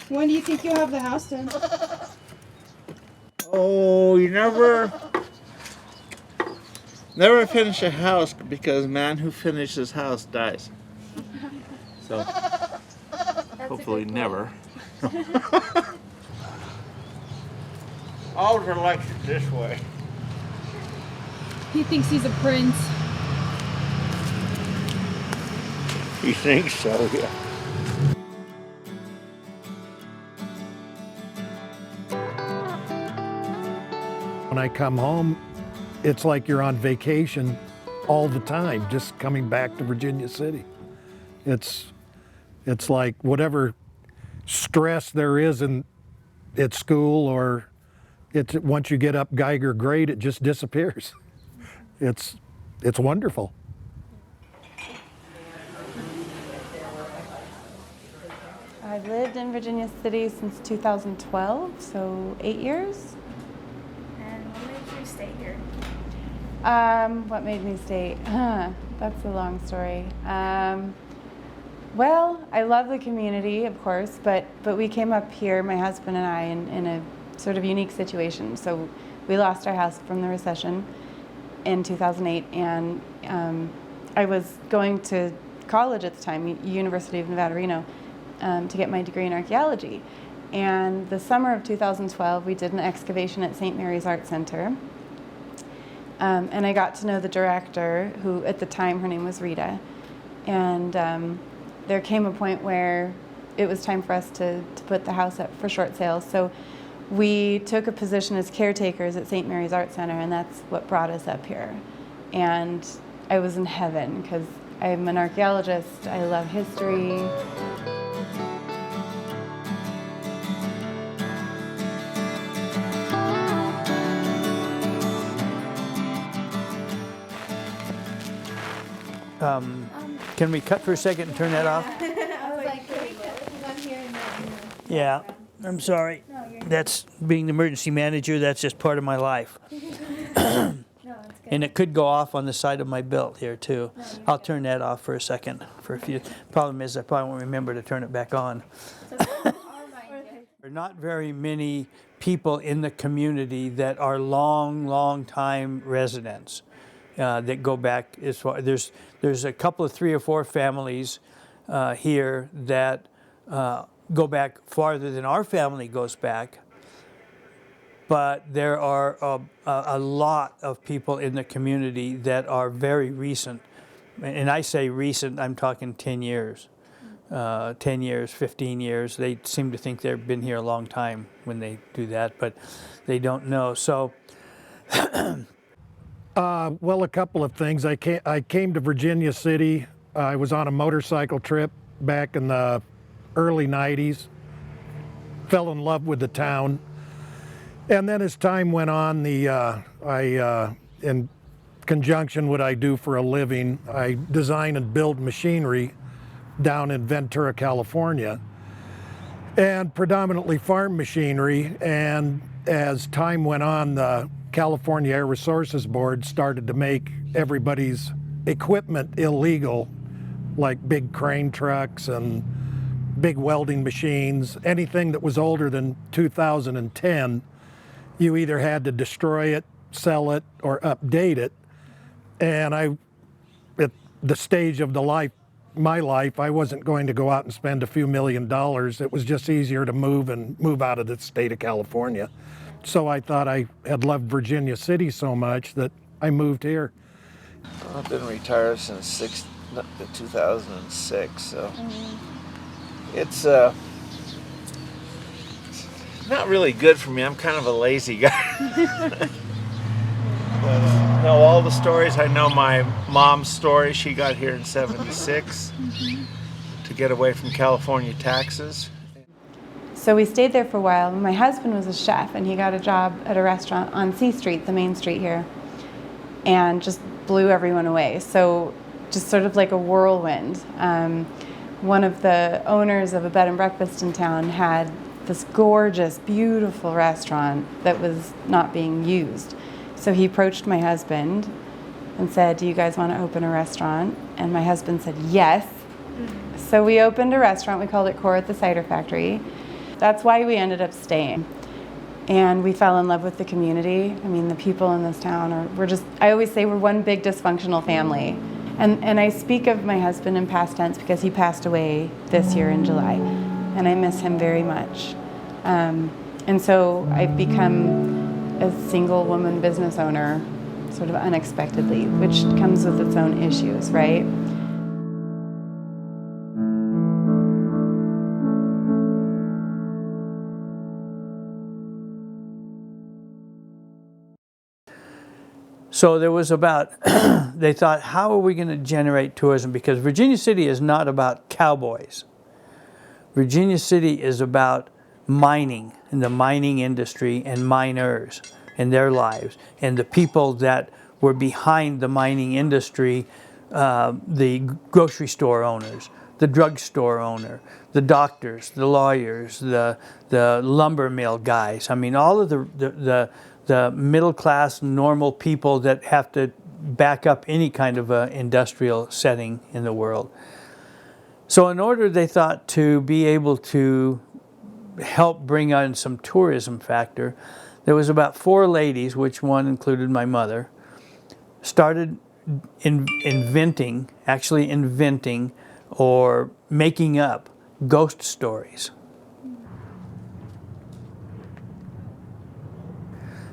When do you think you'll have the house done? Oh, you never finish a house because man who finishes house dies. So hopefully never. Oliver likes it this way. He thinks he's a prince. He thinks so, yeah. When I come home, it's like you're on vacation all the time, just coming back to Virginia City. It's like whatever stress there is at school or once you get up Geiger grade, it just disappears. It's wonderful. I've lived in Virginia City since 2012, so 8 years. And what made you stay here? What made me stay? That's a long story. Well, I love the community, of course, but we came up here, my husband and I, in a sort of unique situation. So we lost our house from the recession in 2008, and I was going to college at the time, University of Nevada, Reno, to get my degree in archaeology. And the summer of 2012, we did an excavation at St. Mary's Art Center. And I got to know the director, who at the time, her name was Rita. And there came a point where it was time for us to put the house up for short sale. So we took a position as caretakers at St. Mary's Art Center, and that's what brought us up here. And I was in heaven, because I'm an archaeologist, I love history. Can we cut for a second and turn that off? Yeah, I'm sorry. That's being the emergency manager, that's just part of my life. And it could go off on the side of my belt here too. I'll turn that off for a second. Problem is I probably won't remember to turn it back on. There are not very many people in the community that are long time residents. That go back as far. There's a couple of 3 or 4 families here that go back farther than our family goes back. But there are a lot of people in the community that are very recent. And I say recent, I'm talking 10 years. 10 years, 15 years. They seem to think they've been here a long time when they do that, but they don't know. So. Well, a couple of things. I came to Virginia City. I was on a motorcycle trip back in the early 90s. Fell in love with the town. And then as time went on, in conjunction with what I do for a living, I design and build machinery down in Ventura, California. And predominantly farm machinery. And as time went on, the California Air Resources Board started to make everybody's equipment illegal, like big crane trucks and big welding machines. Anything that was older than 2010, you either had to destroy it, sell it, or update it. And at the stage of my life, I wasn't going to go out and spend a few $1 million. It was just easier to move out of the state of California. So I thought I had loved Virginia City so much that I moved here. I've been retired since 2006, so it's not really good for me. I'm kind of a lazy guy. But know all the stories. I know my mom's story. She got here in '76 to get away from California taxes. So we stayed there for a while. My husband was a chef, and he got a job at a restaurant on C Street, the main street here, and just blew everyone away. So just sort of like a whirlwind. One of the owners of a bed and breakfast in town had this gorgeous, beautiful restaurant that was not being used. So he approached my husband and said, "Do you guys want to open a restaurant?" And my husband said, "Yes." So we opened a restaurant. We called it Core at the Cider Factory. That's why we ended up staying. And we fell in love with the community. I mean, the people in this town we're just, I always say we're one big dysfunctional family. And I speak of my husband in past tense because he passed away this year in July. And I miss him very much. And so I've become a single woman business owner sort of unexpectedly, which comes with its own issues, right? So there was about, they thought, how are we going to generate tourism? Because Virginia City is not about cowboys. Virginia City is about mining and the mining industry and miners and their lives and the people that were behind the mining industry, the grocery store owners, the drugstore owner, the doctors, the lawyers, the lumber mill guys. I mean, all of the middle-class, normal people that have to back up any kind of a industrial setting in the world. So in order, they thought, to be able to help bring on some tourism factor, there was about 4 ladies, which one included my mother, started inventing or making up ghost stories.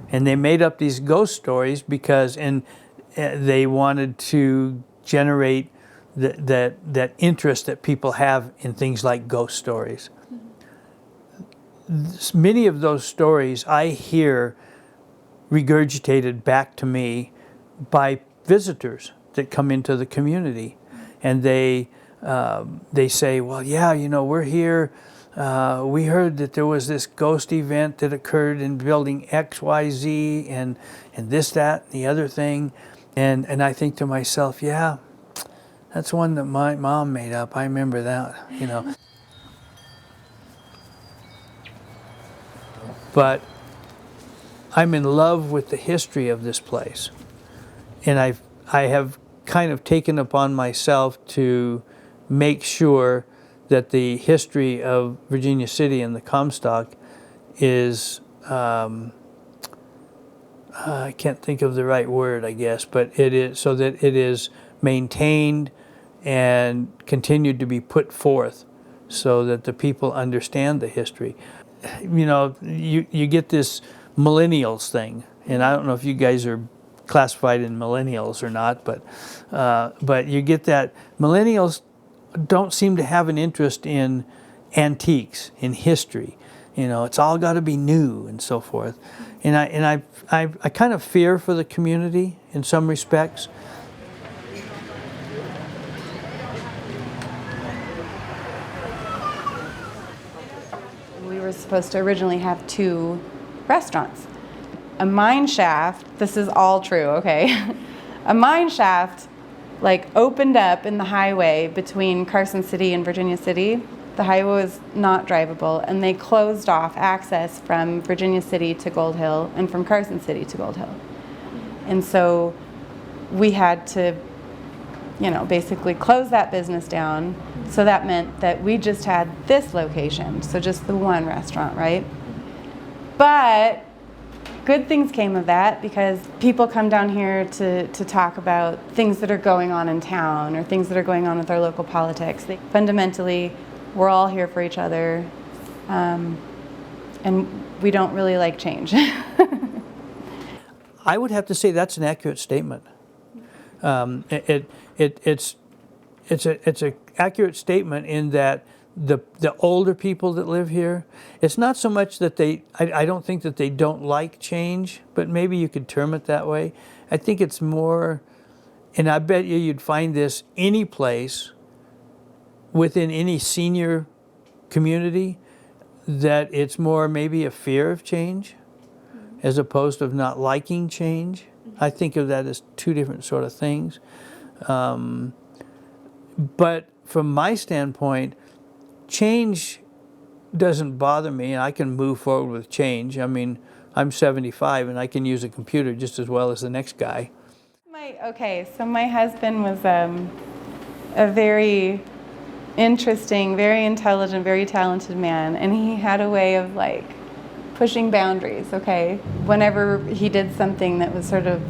And they made up these ghost stories because they wanted to generate that interest that people have in things like ghost stories. Many of those stories I hear regurgitated back to me by visitors that come into the community. And they say, well, yeah, you know, we're here. We heard that there was this ghost event that occurred in building XYZ and this, that, and the other thing. And I think to myself, yeah, that's one that my mom made up. I remember that, you know. But I'm in love with the history of this place. And I have kind of taken upon myself to make sure that the history of Virginia City and the Comstock is, I can't think of the right word, I guess, but it is so that it is maintained and continued to be put forth so that the people understand the history. You know, you get this millennials thing, and I don't know if you guys are classified in millennials or not, but you get that millennials don't seem to have an interest in antiques, in history. You know, it's all got to be new and so forth. And I kind of fear for the community in some respects. We were supposed to originally have 2 restaurants. A mine shaft, this is all true, okay? A mine shaft like opened up in the highway between Carson City and Virginia City. The highway was not drivable, and they closed off access from Virginia City to Gold Hill and from Carson City to Gold Hill. And so we had to, you know, basically close that business down. So that meant that we just had this location, so just the one restaurant, right? But good things came of that because people come down here to talk about things that are going on in town or things that are going on with our local politics. Fundamentally, we're all here for each other, and we don't really like change. I would have to say that's an accurate statement. It's an accurate statement in that the older people that live here, it's not so much that I don't think that they don't like change, but maybe you could term it that way. I think it's more, and I bet you'd find this any place within any senior community, that it's more maybe a fear of change as opposed to not liking change. I think of that as 2 different sort of things. But from my standpoint, change doesn't bother me, and I can move forward with change. I mean, I'm 75 and I can use a computer just as well as the next guy. So my husband was a very interesting, very intelligent, very talented man, and he had a way of like pushing boundaries, okay? Whenever he did something that was sort of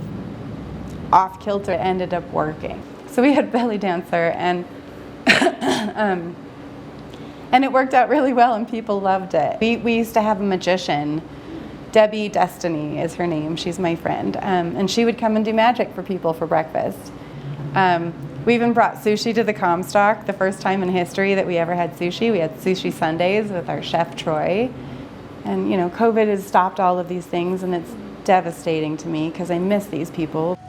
off kilter, it ended up working. So we had belly dancer, and and it worked out really well, and people loved it. We used to have a magician. Debbie Destiny is her name. She's my friend. And she would come and do magic for people for breakfast. We even brought sushi to the Comstock, the first time in history that we ever had sushi. We had sushi Sundays with our chef Troy. And you know, COVID has stopped all of these things, and it's devastating to me because I miss these people.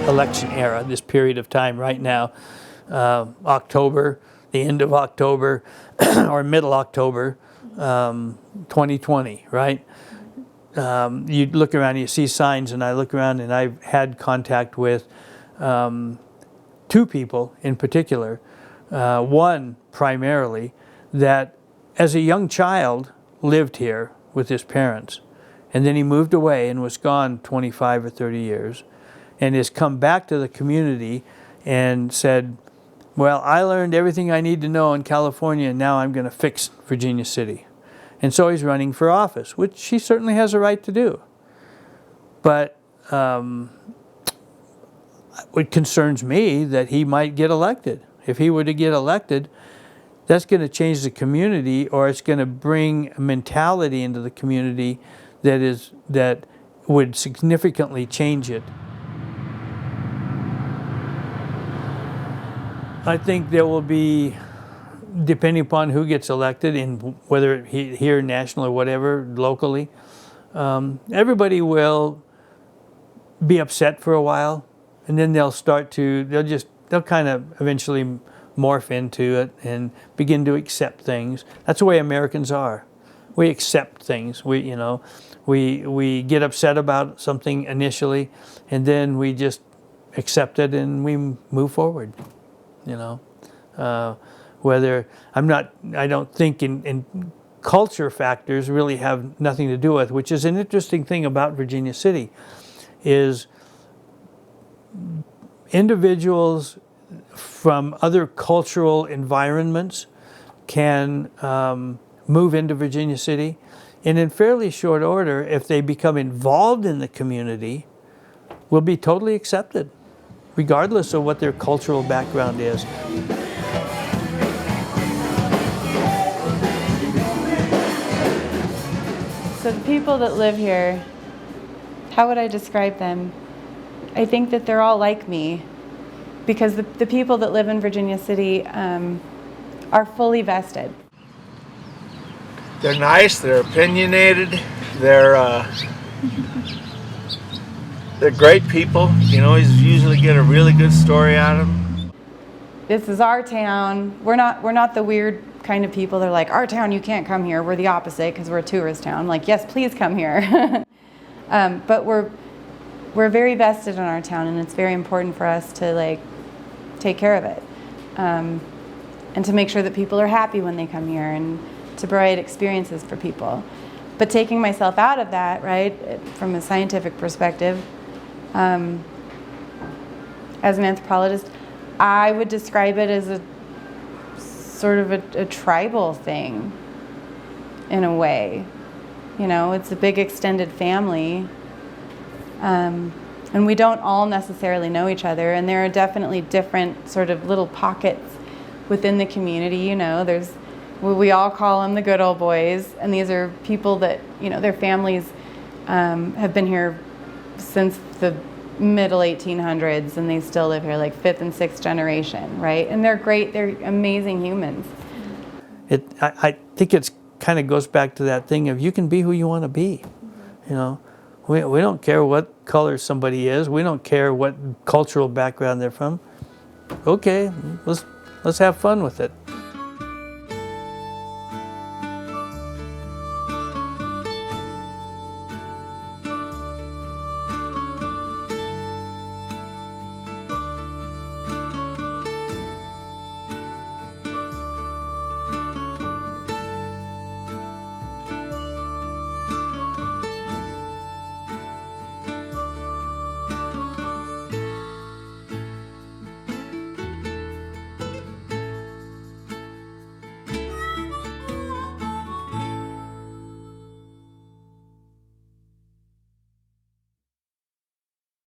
Election era, this period of time right now, October, the end of October, or middle October, 2020, right? You look around, you see signs, and I look around, and I've had contact with two people in particular. One primarily that as a young child lived here with his parents, and then he moved away and was gone 25 or 30 years. And has come back to the community and said, well, I learned everything I need to know in California, and now I'm going to fix Virginia City. And so he's running for office, which he certainly has a right to do. But it concerns me that he might get elected. If he were to get elected, that's going to change the community, or it's going to bring a mentality into the community that would significantly change it. I think there will be, depending upon who gets elected, in whether here national or whatever, locally, everybody will be upset for a while, and then they'll kind of eventually morph into it and begin to accept things. That's the way Americans are. We accept things. We get upset about something initially, and then we just accept it and we move forward. You know, I don't think in culture factors really have nothing to do with, which is an interesting thing about Virginia City, is individuals from other cultural environments can move into Virginia City, and in fairly short order, if they become involved in the community, will be totally accepted, regardless of what their cultural background is. So the people that live here, how would I describe them? I think that they're all like me, because the people that live in Virginia City are fully vested. They're nice, they're opinionated, they're great people. You know, you usually get a really good story out of them. This is our town. We're not the weird kind of people that are like, our town, you can't come here. We're the opposite because we're a tourist town. Like, yes, please come here. But we're very vested in our town, and it's very important for us to like take care of it, and to make sure that people are happy when they come here, and to provide experiences for people. But taking myself out of that, right, from a scientific perspective, as an anthropologist, I would describe it as a sort of a tribal thing, in a way. You know, it's a big extended family, and we don't all necessarily know each other, and there are definitely different sort of little pockets within the community. You know, we all call them the good old boys, and these are people that, you know, their families have been here since the middle 1800s, and they still live here, like 5th and 6th generation, right? And they're great, they're amazing humans. I think it's kind of goes back to that thing of you can be who you want to be. You know, we don't care what color somebody is, we don't care what cultural background they're from. Okay, let's have fun with it.